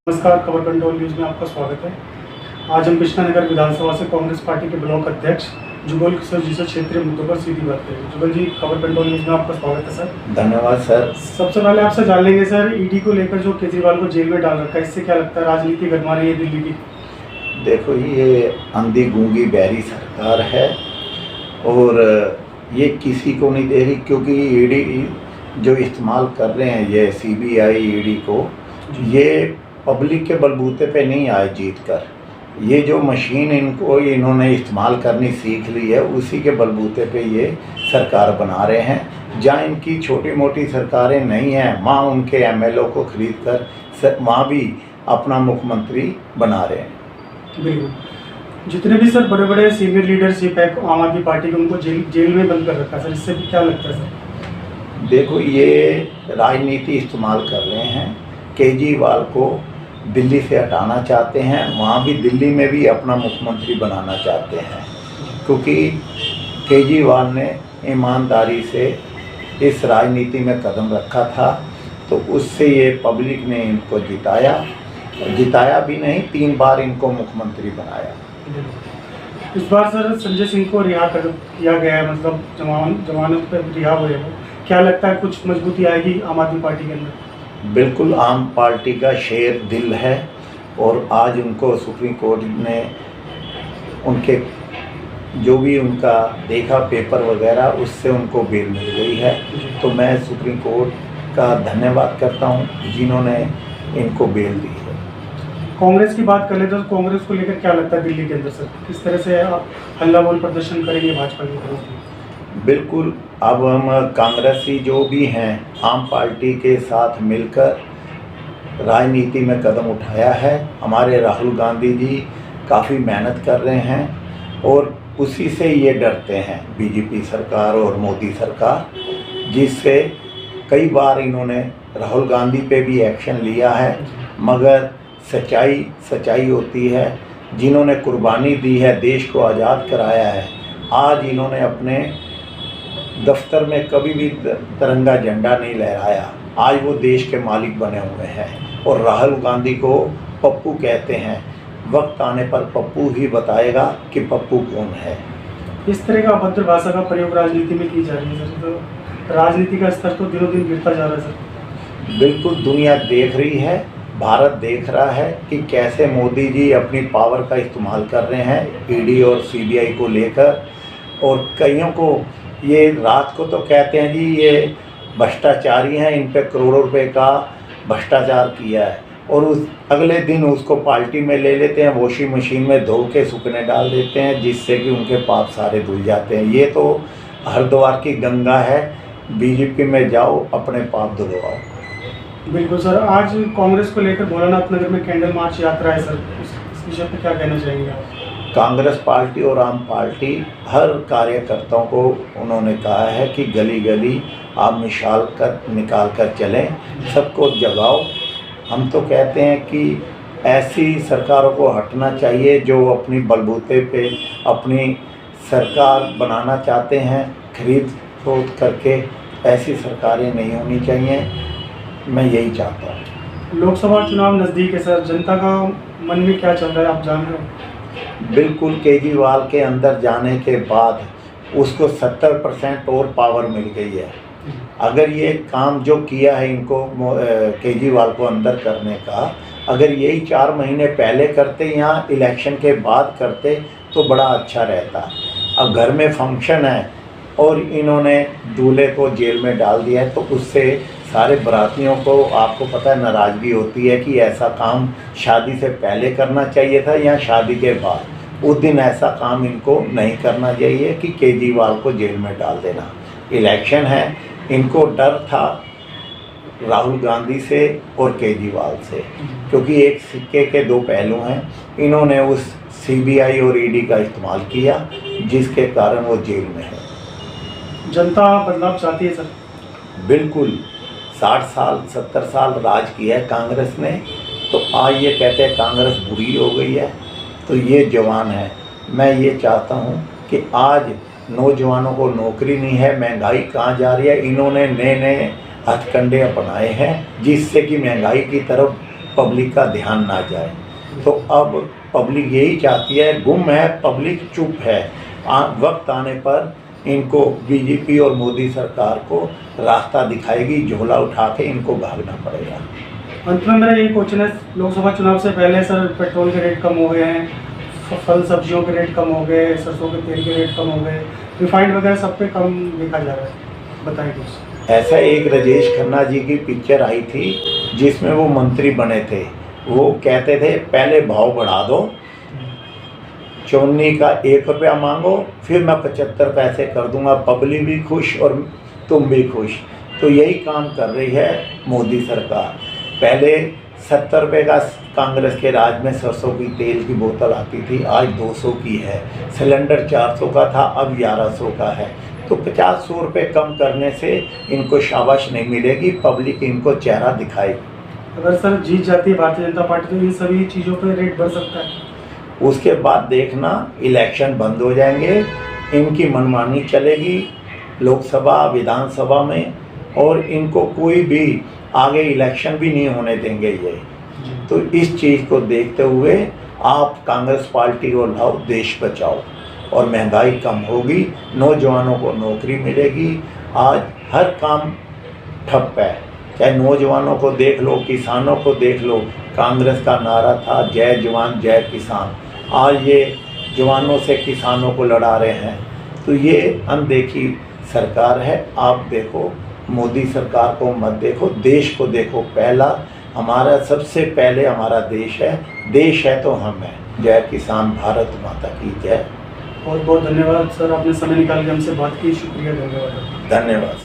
नमस्कार, खबर control news में आपका स्वागत है। आज हम कृष्णानगर विधानसभा से कांग्रेस पार्टी के ब्लॉक अध्यक्ष जुगल किशोर जी से क्षेत्रीय मुद्दों पर सीधी बात करेंगे। जुगल जी, खबर कंट्रोल न्यूज़ में आपका स्वागत है सर। धन्यवाद सर। सबसे पहले आपसे जान लेंगे सर, ईडी को लेकर जो केजरीवाल को जेल में डाल रखा है, इससे क्या लगता है राजनीति गरमा रही है दिल्ली की? देखो, ये अंधी गूंगी बहरी सरकार है और ये किसी को नहीं दे रही, क्योंकि ईडी जो इस्तेमाल कर रहे हैं ये सीबीआई ईडी को, ये पब्लिक के बलबूते पे नहीं आए जीत कर। ये जो मशीन इन्होंने इस्तेमाल करनी सीख ली है, उसी के बलबूते पे ये सरकार बना रहे हैं। जहाँ इनकी छोटी मोटी सरकारें नहीं हैं, वहाँ उनके एमएलओ को खरीद कर वहाँ भी अपना मुख्यमंत्री बना रहे हैं। बिल्कुल। जितने भी सर बड़े बड़े सीनियर लीडरशिप है आम आदमी पार्टी के, उनको जेल में बंद कर रखा है सर, इससे भी क्या लगता है सर? देखो, ये राजनीति इस्तेमाल कर रहे हैं। केजरीवाल को दिल्ली से हटाना चाहते हैं, वहाँ भी दिल्ली में भी अपना मुख्यमंत्री बनाना चाहते हैं, क्योंकि केजरीवाल ने ईमानदारी से इस राजनीति में कदम रखा था, तो उससे ये पब्लिक ने इनको जिताया भी नहीं, 3 बार इनको मुख्यमंत्री बनाया। इस बार सर संजय सिंह को रिहा किया गया है, मतलब जमानत पर रिहा हुए हैं। क्या लगता है कुछ मजबूती आएगी आम आदमी पार्टी के अंदर? बिल्कुल, आम पार्टी का शेर दिल है और आज उनको सुप्रीम कोर्ट ने उनके जो भी उनका देखा पेपर वगैरह, उससे उनको बेल मिल गई है। तो मैं सुप्रीम कोर्ट का धन्यवाद करता हूं जिन्होंने इनको बेल दी है। कांग्रेस की बात कर ले तो कांग्रेस को लेकर क्या लगता है दिल्ली के अंदर सर, किस तरह से आप हल्ला बोल प्रदर्शन करेंगे भाजपा की तरफ से? बिल्कुल, अब हम कांग्रेसी जो भी हैं आम पार्टी के साथ मिलकर राजनीति में कदम उठाया है। हमारे राहुल गांधी जी काफ़ी मेहनत कर रहे हैं और उसी से ये डरते हैं बीजेपी सरकार और मोदी सरकार, जिससे कई बार इन्होंने राहुल गांधी पे भी एक्शन लिया है, मगर सच्चाई होती है। जिन्होंने कुर्बानी दी है, देश को आज़ाद कराया है, आज इन्होंने अपने दफ्तर में कभी भी तिरंगा झंडा नहीं लहराया। आज वो देश के मालिक बने हुए हैं और राहुल गांधी को पप्पू कहते हैं। वक्त आने पर पप्पू ही बताएगा कि पप्पू कौन है। इस तरह का अभद्र भाषा का प्रयोग राजनीति में की जा रही है सर, तो राजनीति का स्तर तो दिनों दिन गिरता जा रहा है सर। बिल्कुल, दुनिया देख रही है, भारत देख रहा है कि कैसे मोदी जी अपनी पावर का इस्तेमाल कर रहे हैं ईडी और सीबीआई को लेकर। और कईयों को ये रात को तो कहते हैं जी ये भ्रष्टाचारी हैं, इन पे करोड़ों रुपए का भ्रष्टाचार किया है, और उस अगले दिन उसको पार्टी में ले लेते हैं, वॉशिंग मशीन में धो के सूखने डाल देते हैं, जिससे कि उनके पाप सारे धुल जाते हैं। ये तो हरिद्वार की गंगा है, बीजेपी में जाओ अपने पाप धुलवाओ। बिल्कुल सर, आज कांग्रेस को लेकर भोलानाथ नगर में कैंडल मार्च यात्रा है सर, इस विषय पर क्या कहना चाहेंगे आप? कांग्रेस पार्टी और आम पार्टी हर कार्यकर्ताओं को उन्होंने कहा है कि गली गली आप निकाल कर चलें, सबको जगाओ। हम तो कहते हैं कि ऐसी सरकारों को हटना चाहिए जो अपनी बलबूते पे अपनी सरकार बनाना चाहते हैं, खरीद फरोख्त करके। ऐसी सरकारें नहीं होनी चाहिए, मैं यही चाहता हूँ। लोकसभा चुनाव नज़दीक है सर, जनता का मन में क्या चल रहा है आप जान रहे हो? बिल्कुल, केजरीवाल के अंदर जाने के बाद उसको 70% और पावर मिल गई है। अगर ये काम जो किया है इनको केजरीवाल को अंदर करने का, अगर यही 4 महीने पहले करते या इलेक्शन के बाद करते तो बड़ा अच्छा रहता। अब घर में फंक्शन है और इन्होंने दूल्हे को जेल में डाल दिया है, तो उससे सारे बारातियों को, आपको पता है, नाराज़गी होती है कि ऐसा काम शादी से पहले करना चाहिए था या शादी के बाद। उस दिन ऐसा काम इनको नहीं करना चाहिए कि केजरीवाल को जेल में डाल देना। इलेक्शन है, इनको डर था राहुल गांधी से और केजरीवाल से, क्योंकि एक सिक्के के 2 पहलू हैं। इन्होंने उस सीबीआई और ईडी का इस्तेमाल किया, जिसके कारण वो जेल में है। जनता बदलाव चाहती है सर? बिल्कुल, 60 साल 70 साल राज किया है कांग्रेस ने, तो आज ये कहते हैं कांग्रेस बुरी हो गई है, तो ये जवान है। मैं ये चाहता हूँ कि आज नौजवानों को नौकरी नहीं है, महंगाई कहाँ जा रही है, इन्होंने नए नए हथकंडे अपनाए हैं जिससे कि महंगाई की तरफ पब्लिक का ध्यान ना जाए। तो अब पब्लिक यही चाहती है, गुम है पब्लिक, चुप है। वक्त आने पर इनको बीजेपी और मोदी सरकार को रास्ता दिखाएगी, झोला उठा के इनको भागना पड़ेगा। अंत में मेरा यही क्वेश्चन है, लोकसभा चुनाव से पहले सर पेट्रोल के रेट कम हो गए हैं, फल सब्जियों के रेट कम हो गए, सरसों के तेल के रेट कम हो गए, रिफाइंड वगैरह सब पे कम देखा जा रहा है, बताइए कुछ। ऐसा एक राजेश खन्ना जी की पिक्चर आई थी जिसमें वो मंत्री बने थे। वो कहते थे पहले भाव बढ़ा दो, चौन्नी का 1 रुपया मांगो, फिर मैं 75 पैसे कर दूंगा, पब्लिक भी खुश और तुम भी खुश। तो यही काम कर रही है मोदी सरकार। पहले 70 रुपये का कांग्रेस के राज में सरसों की तेल की बोतल आती थी, आज 200 की है। सिलेंडर 400 का था, अब 1100 का है। तो 50-100 रुपये कम करने से इनको शाबाश नहीं मिलेगी, पब्लिक इनको चेहरा दिखाएगी। अगर सर जीत जाती है भारतीय जनता पार्टी तो इन सभी चीज़ों पे रेट बढ़ सकता है। उसके बाद देखना इलेक्शन बंद हो जाएंगे, इनकी मनमानी चलेगी लोकसभा विधानसभा में, और इनको कोई भी आगे इलेक्शन भी नहीं होने देंगे ये। तो इस चीज़ को देखते हुए आप कांग्रेस पार्टी को लाओ, देश बचाओ, और महंगाई कम होगी, नौजवानों को नौकरी मिलेगी। आज हर काम ठप है, चाहे नौजवानों को देख लो, किसानों को देख लो। कांग्रेस का नारा था जय जवान जय किसान, आज ये जवानों से किसानों को लड़ा रहे हैं। तो ये अनदेखी सरकार है। आप देखो, मोदी सरकार को मत देखो, देश को देखो। पहला हमारा, सबसे पहले हमारा देश है तो हम हैं। जय किसान, भारत माता की जय। बहुत बहुत धन्यवाद सर, आपने समय निकाल के हमसे बात की, शुक्रिया, धन्यवाद। धन्यवाद।